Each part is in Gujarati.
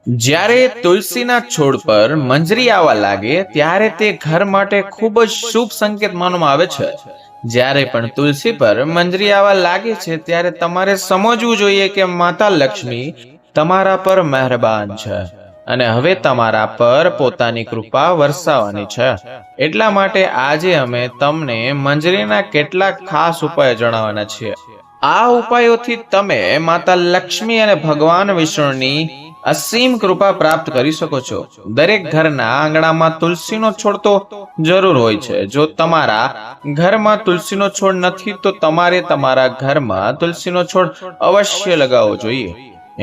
જ્યારે તુલસીના છોડ પર મંજરી આવવા લાગે ત્યારે તે ઘર માટે ખૂબ જ શુભ સંકેત માનવામાં આવે છે. જ્યારે પણ તુલસી પર મંજરી આવવા લાગે છે ત્યારે તમારે સમજવું જોઈએ કે માતા લક્ષ્મી તમારા પર મહેરબાન છે અને હવે તમારા પર પોતાની કૃપા વરસાવવાની છે. એટલા માટે આજે અમે તમને મંજરીના કેટલાક ખાસ ઉપાયો જણાવવાના છીએ. આ ઉપાયોથી તમે માતા લક્ષ્મી અને ભગવાન વિષ્ણુની અસીમ કૃપા પ્રાપ્ત કરી શકો છો. દરેક ઘરના આંગણામાં તુલસીનો છોડ તો જરૂર હોય છે. જો તમારા ઘરમાં તુલસીનો છોડ નથી તો તમારે તમારા ઘરમાં તુલસીનો છોડ અવશ્ય લગાવવો જોઈએ.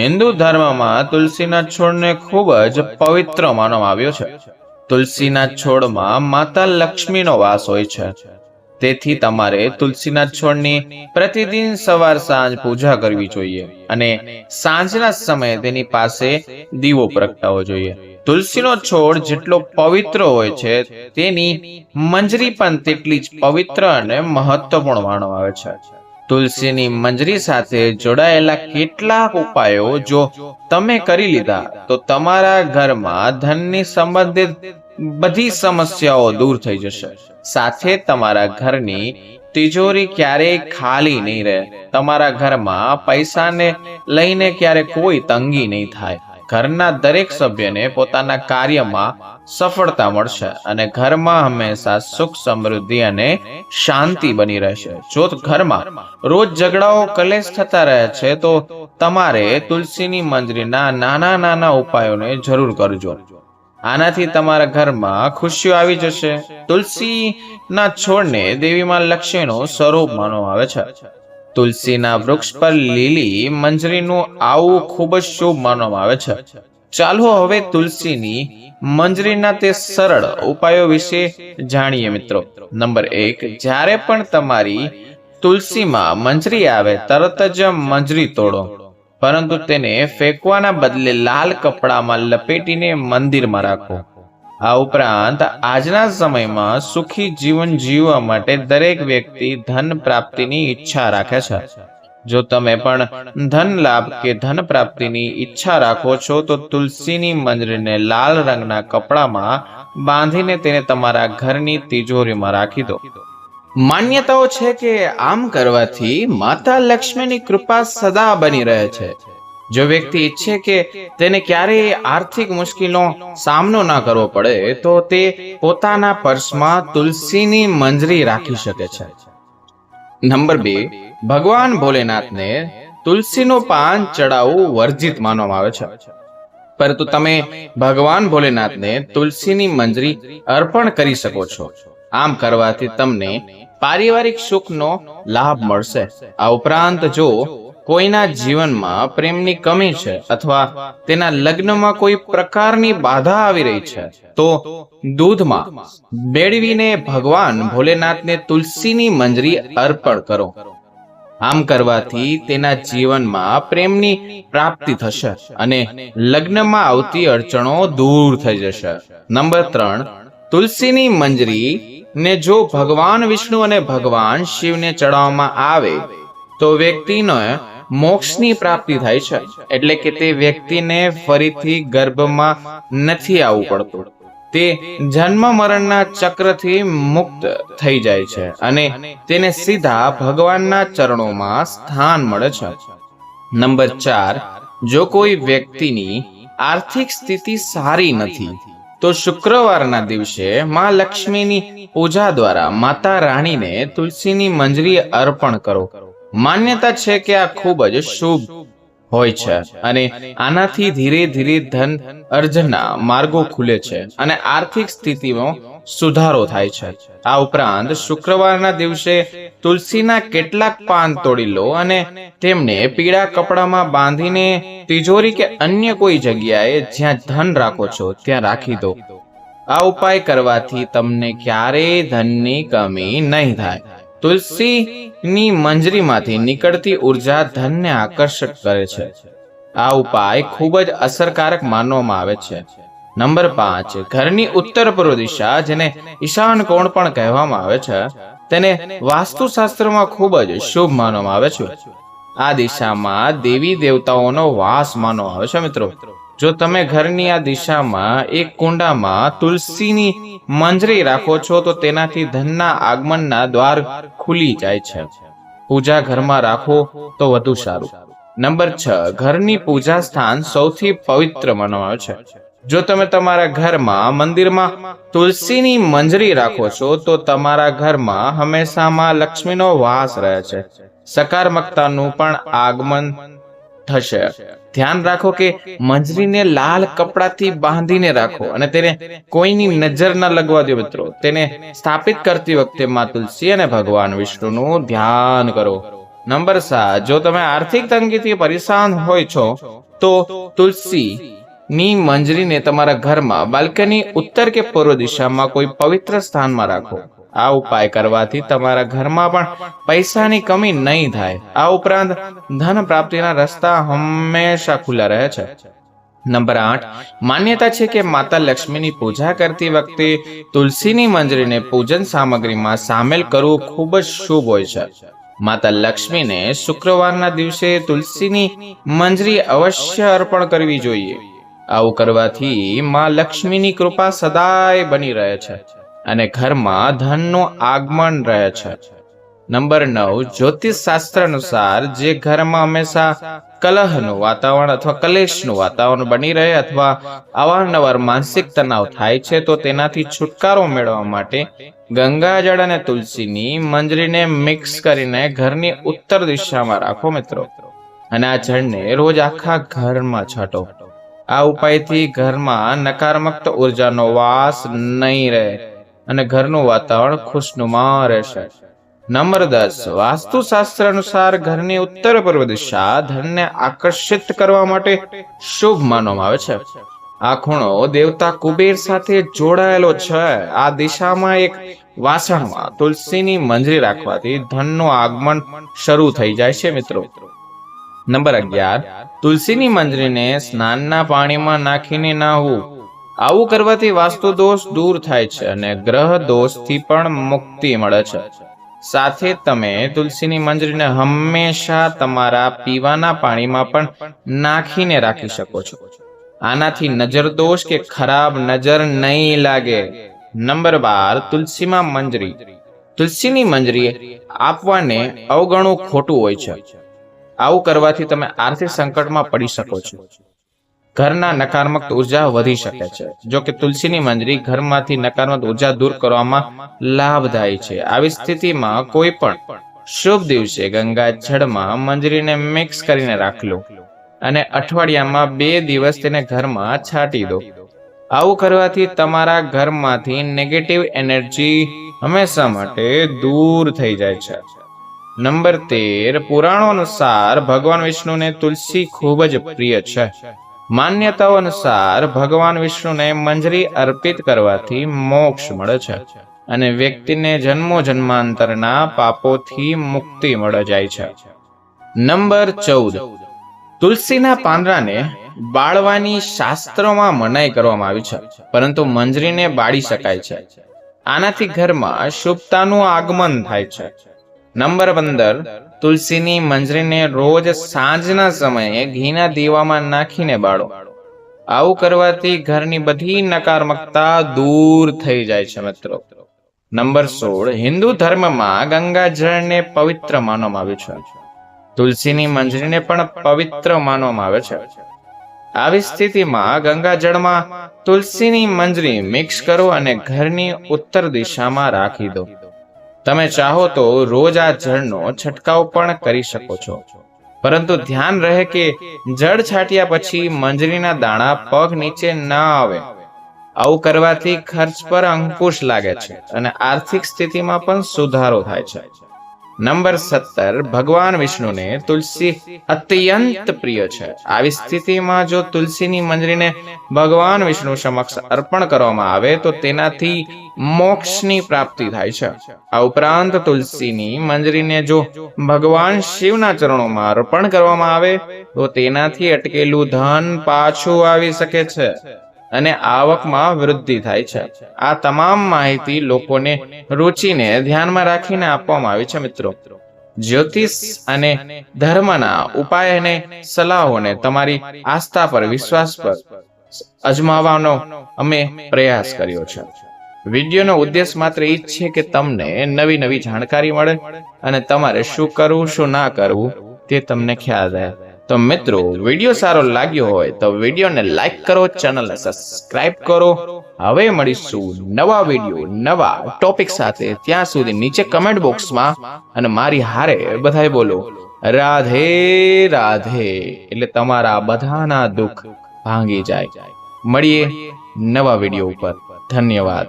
હિન્દુ ધર્મમાં તુલસીના છોડને ખૂબ જ પવિત્ર માનવામાં આવ્યો છે. તુલસીના છોડમાં માતા લક્ષ્મીનો વાસ હોય છે. તેથી તમારે તુલસીના છોડની પ્રતિદિન સવાર સાંજ પૂજા કરવી જોઈએ અને સાંજના સમયે તેની પાસે દીવો પ્રગટાવવો જોઈએ. તુલસીનો છોડ જેટલો પવિત્ર હોય છે તેની મંજરી પણ તેટલી જ પવિત્ર અને મહત્વપૂર્ણ માનવામાં આવે છે. તુલસીની મંજરી સાથે જોડાયેલા કેટલાક ઉપાયો જો તમે કરી લીધા તો તમારા ઘરમાં ધનની સંબંધિત બધી સમસ્યાઓ દૂર થઈ જશે. સાથે તમારા ઘરની તિજોરી ક્યારેય ખાલી નહીં રહે. તમારા ઘરમાં પૈસાને લઈને ક્યારે કોઈ તંગી નહીં થાય. ઘરના દરેક સભ્યને પોતાના કાર્યમાં સફળતા મળશે અને ઘરમાં હંમેશા સુખ સમૃદ્ધિ અને શાંતિ બની રહેશે. જો ઘરમાં રોજ ઝઘડાઓ કલેશ થતા રહે છે તો તમારે તુલસીની મંજરીના નાના નાના ઉપાયોને જરૂર કરજો. આનાથી તમારા ઘરમાં ખુશીઓ આવી જશે. તુલસીના છોડને દેવીમાં લક્ષ્મીનું સ્વરૂપ માનવામાં આવે છે. તુલસીના વૃક્ષ પર લીલી મંજરીનું આવવું ખૂબ જ શુભ માનવામાં આવે છે. ચાલો હવે તુલસીની મંજરીના તે સરળ ઉપાયો વિશે જાણીએ મિત્રો. નંબર 1, જ્યારે પણ તમારી તુલસીમાં મંજરી આવે તરત જ મંજરી તોડો, પરંતુ તેને ફેંકવાના બદલે લાલ કપડામાં લપેટીને મંદિરમાં રાખો. આ ઉપરાંત આજના સમયમાં સુખી જીવન જીવવા માટે દરેક વ્યક્તિ ધન પ્રાપ્તિની ઈચ્છા રાખે છે. જો તમે પણ ધન લાભ કે ધન પ્રાપ્તિની ઈચ્છા રાખો છો તો તુલસીની મંજરીને લાલ રંગના કપડામાં બાંધીને તેને તમારા ઘરની તિજોરીમાં રાખી દો. માન્યતાઓ છે કે આમ કરવાથી માતા લક્ષ્મીની કૃપા સદા બની રહે છે. જો વ્યક્તિ ઈચ્છે કે તેને ક્યારેય આર્થિક મુશ્કેલીનો સામનો ના કરવો પડે તો તે પોતાના પર્સમાં તુલસીની મંજરી રાખી શકે છે. નંબર 2, ભગવાન ભોલેનાથને તુલસીનું પાન ચડાવવું વર્જિત માનવામાં આવે છે, પરંતુ તમે ભગવાન ભોલેનાથને તુલસીની મંજરી અર્પણ કરી શકો છો. આમ કરવાથી તમને પારિવારિક સુખનો લાભ મળશે. આ ઉપરાંત જો કોઈના જીવનમાં પ્રેમની કમી છે અથવા તેના લગ્નમાં કોઈ પ્રકારની બાધા આવી રહી છે તો દૂધમાં બેડવીને ભગવાન ભોલેનાથને તુલસીની મંજરી અર્પણ કરો. આમ કરવાથી તેના જીવનમાં પ્રેમની પ્રાપ્તિ થશે અને લગ્નમાં આવતી અડચણો દૂર થઈ જશે. નંબર 3, તુલસીની મંજરી ને જો ભગવાન વિષ્ણુ અને ભગવાન શિવને ચડાવવામાં આવે તો વ્યક્તિનો મોક્ષની પ્રાપ્તિ થાય છે. એટલે કે તે વ્યક્તિને ફરીથી ગર્ભમાં નથી આવવું પડતું. તે જન્મ મરણના ચક્રથી મુક્ત થઈ જાય છે અને તેને સીધા ભગવાનના ચરણોમાં સ્થાન મળે છે. નંબર 4, જો કોઈ વ્યક્તિની આર્થિક સ્થિતિ સારી નથી તો શુક્રવારના દિવસે માં લક્ષ્મીની પૂજા દ્વારા માતા રાણીને તુલસીની મંજરી અર્પણ કરો. માન્યતા છે કે આ ખૂબ જ શુભ હોય છે અને આનાથી ધીરે ધીરે ધન અર્જનના માર્ગો ખુલે છે અને આર્થિક સ્થિતિમાં સુધારો થાય છે. આ ઉપરાંત શુક્રવારના દિવસે તુલસીના કેટલાક પાન તોડી લો અને તેમને પીળા કપડામાં બાંધીને તિજોરી કે અન્ય કોઈ જગ્યાએ જ્યાં ધન રાખો છો ત્યાં રાખી દો. આ ઉપાય કરવાથી તમને ક્યારેય ધનની કમી નહીં થાય. તુલસીની મંજરીમાંથી નીકળતી ઉર્જા ધનને આકર્ષિત કરે છે. આ ઉપાય ખૂબ જ અસરકારક માનવામાં આવે છે. નંબર 5, ઘરની ઉત્તર પૂર્વ દિશા, જેને ઈશાન કોણ પણ કહેવામાં આવે છે, તેને વાસ્તુશાસ્ત્રમાં ખૂબ જ શુભ માનવામાં આવે છે. આ દિશામાં દેવી દેવતાઓનો વાસ માનવામાં આવે છે મિત્રો. જો તમે ઘરની આ દિશામાં એક કુંડામાં તુલસીની મંજરી રાખો છો તો તેનાથી ધનના આગમનના દ્વાર ખુલી જાય છે. પૂજા ઘરમાં રાખો તો વધુ સારું. નંબર 6, ઘરની પૂજા સ્થાન સૌથી પવિત્ર માનવામાં આવે છે. જો તમે તમારા ઘરમાં મંદિરમાં તુલસીની મંજરી રાખો છો તો તમારા ઘરમાં હંમેશામાં લક્ષ્મીનો વાસ રહે છે. સકારાત્મકતાનું પણ આગમન થશે. ધ્યાન રાખો કે મંજરીને લાલ કપડાથી બાંધીને રાખો અને તેને કોઈની નજર ન લગવા દો મિત્રો. તેને સ્થાપિત કરતી વખતે માં તુલસી અને ભગવાન વિષ્ણુનું ધ્યાન કરો. નંબર 7, જો તમે આર્થિક તંગીથી પરેશાન હોય છો તો તુલસી ની મંજરીને તમારા ઘરમાં બાલ્કની ઉત્તર કે પૂર્વ દિશામાં કોઈ પવિત્ર સ્થાનમાં રાખો. આ ઉપાય કરવાથી તમારા ઘરમાં પણ પૈસાની કમી નહીં થાય. આ ઉપરાંત ધન પ્રાપ્તિના રસ્તા હંમેશા ખુલ્લા રહે છે. નંબર 8, માન્યતા છે કે માતા લક્ષ્મીની પૂજા કરતી વખતે તુલસીની મંજરીને પૂજન સામગ્રીમાં સામેલ કરવું ખૂબ જ શુભ હોય છે. માતા લક્ષ્મીને શુક્રવારના દિવસે તુલસીની મંજરી અવશ્ય અર્પણ કરવી જોઈએ. આવું કરવાથી માં લક્ષ્મીની કૃપા સદાય બની રહે છે અને ઘરમાં ધનનું આગમન રહે છે. નંબર 9, જ્યોતિષ શાસ્ત્ર અનુસાર જે ઘરમાં હંમેશા કલહનું વાતાવરણ અથવા કલેશનું વાતાવરણ બની રહે અથવા અવારનવાર માનસિક તણાવ થાય છે તો તેનાથી છુટકારો મેળવવા માટે ગંગાજળ અને તુલસીની મંજરીને મિક્સ કરીને ઘરની ઉત્તર દિશામાં રાખો મિત્રો, અને આ જળને રોજ આખા ઘરમાં છાંટો. આ ઉપાયથી ઘરમાં નકારાત્મક ઉર્જાનો વાસ નહીં રહે અને ઘરનું વાતાવરણ ખુશનુમા રહેશે. નંબર 10, વાસ્તુશાસ્ત્ર અનુસાર ઘરની ઉત્તર પૂર્વ દિશા ધનને આકર્ષિત કરવા માટે શુભ માનવામાં આવે છે. આ ખૂણો દેવતા કુબેર સાથે જોડાયેલો છે. આ દિશામાં એક વાસણમાં તુલસીની મંજરી રાખવાથી ધનનું આગમન શરૂ થઈ જાય છે મિત્રો. નંબર 11, તુલસીની મંજરીને સ્નાનના પાણીમાં નાખીને નાહવું. આવું કરવાથી વાસ્તુ દોષ દૂર થાય છે અને ગ્રહ દોષથી પણ મુક્તિ મળે છે. સાથે તમે તુલસીની મંજરીને હંમેશા તમારા પીવાના પાણીમાં પણ નાખીને રાખી શકો છો. આનાથી નજર દોષ કે ખરાબ નજર નહીં લાગે. નંબર 12, તુલસીમાં મંજરી. તુલસીની મંજરી આપવાને અવગણવું ખોટું હોય છે. આવું કરવાથી તમે આર્થિક સંકટમાં પડી શકો છો. ઘરના નકારાત્મક ઉર્જા વધી શકે છે. જો કે તુલસીની મંજરી ઘરમાંથી નકારાત્મક ઉર્જા દૂર કરવામાં લાભદાયી છે. આવી સ્થિતિમાં કોઈ પણ શુભ દિવસે ગંગા જળમાં મંજરીને મિક્સ કરીને રાખ લો અને અઠવાડિયામાં 2 દિવસ તેને ઘરમાં છાંટી દો. આવું કરવાથી તમારા ઘરમાંથી નેગેટિવ એનર્જી હંમેશા માટે દૂર થઈ જાય છે. નંબર 13, પુરાણો અનુસાર ભગવાન વિષ્ણુને તુલસી ખૂબ જ પ્રિય છે. માન્યતાઓ અનુસાર ભગવાન વિષ્ણુને મંજરી અર્પિત કરવાથી મોક્ષ મળે છે અને વ્યક્તિને જન્મો જન્માંતરના પાપોથી મુક્તિ મળી જાય છે. નંબર 14, તુલસીના પાંદડાને બાળવાની શાસ્ત્રોમાં મનાઈ કરવામાં આવી છે, પરંતુ મંજરીને બાળી શકાય છે. આનાથી ઘરમાં શુભતાનું આગમન થાય છે. નંબર 15, તુલસીની મંજરીને રોજ સાંજના સમયે ઘીના દીવામાં નાખીને બાળો. આવું કરવાથી ઘરની બધી નકારાત્મકતા દૂર થઈ જાય છે મિત્રો. નંબર 16, હિન્દુ ધર્મમાં ગંગાજળને પવિત્ર માનવામાં આવ્યું છે. તુલસીની મંજરીને પણ પવિત્ર માનવામાં આવે છે. આવી સ્થિતિમાં ગંગાજળમાં તુલસીની મંજરી મિક્સ કરો અને ઘરની ઉત્તર દિશામાં રાખી દો. તમે ચાહો તો રોજ આ જળનો છંટકાવ પણ કરી શકો છો, પરંતુ ધ્યાન રહે કે જળ છાંટ્યા પછી મંજરીના દાણા પગ નીચે ન આવે. આવું કરવાથી ખર્ચ પર અંકુશ લાગે છે અને આર્થિક સ્થિતિમાં પણ સુધારો થાય છે. નંબર 17, ભગવાન વિષ્ણુને તુલસી અત્યંત પ્રિય છે. આવી સ્થિતિમાં જો તુલસીની મંજરીને ભગવાન વિષ્ણુ સમક્ષ અર્પણ કરવામાં આવે તો તેનાથી મોક્ષની પ્રાપ્તિ થાય છે. આ ઉપરાંત તુલસીની મંજરીને જો ભગવાન શિવના ચરણોમાં અર્પણ કરવામાં આવે તો તેનાથી અટકેલું ધન પાછું આવી શકે છે અને આવકમાં વૃદ્ધિ થાય છે. આ તમામ માહિતી લોકોને રુચિને ધ્યાનમાં રાખીને આપવામાં આવી છે મિત્રો. જ્યોતિષ અને ધર્મના ઉપાય અને સલાહોને તમારી આસ્થા પર વિશ્વાસ પર અજમાવવાનો અમે પ્રયાસ કર્યો છે. વિડીયોનો ઉદ્દેશ માત્ર એ જ છે કે તમને નવી નવી જાણકારી મળે અને તમારે શું કરવું શું ના કરવું તે તમને ખ્યાલ રહે. તો મિત્રો, વિડીયો સારો લાગ્યો હોય તો વિડીયોને લાઈક કરો, ચેનલને સબસ્ક્રાઇબ કરો. હવે મળીશું નવા વિડીયો નવા ટોપિક સાથે. ત્યાં સુધી નીચે કમેન્ટ બોક્સમાં અને મારી હારે બધાય બોલો રાધે રાધે, એટલે તમારા બધાના દુઃખ ભાંગી જાય. મળીએ નવા વિડીયો ઉપર. ધન્યવાદ.